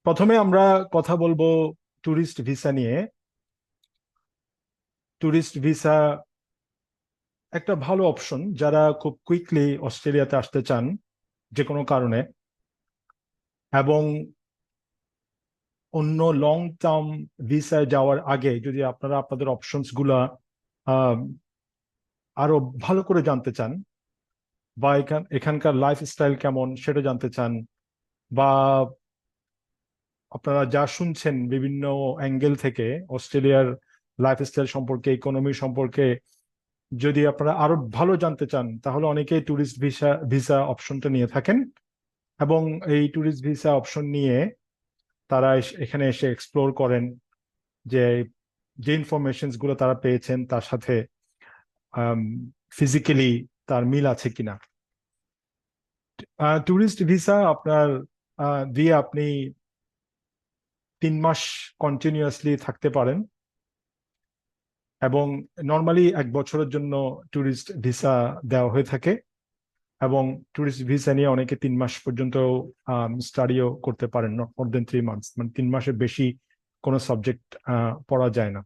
প্রথমে আমরা কথা বলবো ট্যুরিস্ট ভিসা নিয়ে। ট্যুরিস্ট ভিসা একটা ভালো অপশন যারা খুব কুইকলি অস্ট্রেলিয়াতে আসতে চান যে কোনো কারণে, এবং অন্য লং টার্ম ভিসায় যাওয়ার আগে যদি আপনারা আপনাদের অপশনস গুলা আহ, আরো ভালো করে জানতে চান, বা এখানকার লাইফস্টাইল কেমন সেটা জানতে চান, বা আপনারা যা শুনছেন বিভিন্ন অ্যাঙ্গেল থেকে অস্ট্রেলিয়ার লাইফস্টাইল সম্পর্কে, ইকোনমি সম্পর্কে যদি আপনারা আরো ভালো জানতে চান, তাহলে অনেকেই ট্যুরিস্ট ভিসা ভিসা অপশনটা নিয়ে থাকেন। এবং এই ট্যুরিস্ট ভিসা অপশন নিয়ে তারা এখানে এসে এক্সপ্লোর করেন যে যে ইনফরমেশন গুলো তারা পেয়েছেন তার সাথে ফিজিক্যালি তার মিল আছে কিনা। ট্যুরিস্ট ভিসা আপনার দিয়ে আপনি 3 মাস কন্টিনিউয়াসলি থাকতে পারেন, এবং নর্মালি 1 বছরের জন্য ট্যুরিস্ট ভিসা দেওয়া হয়ে থাকে। এবং ট্যুরিস্ট ভিসা নিয়ে অনেকে 3 মাস পর্যন্ত স্টাডিও করতে পারেন, নট মোর দেন 3 মান্থস, মানে 3 মাসের বেশি কোনো সাবজেক্ট পড়া যায় না।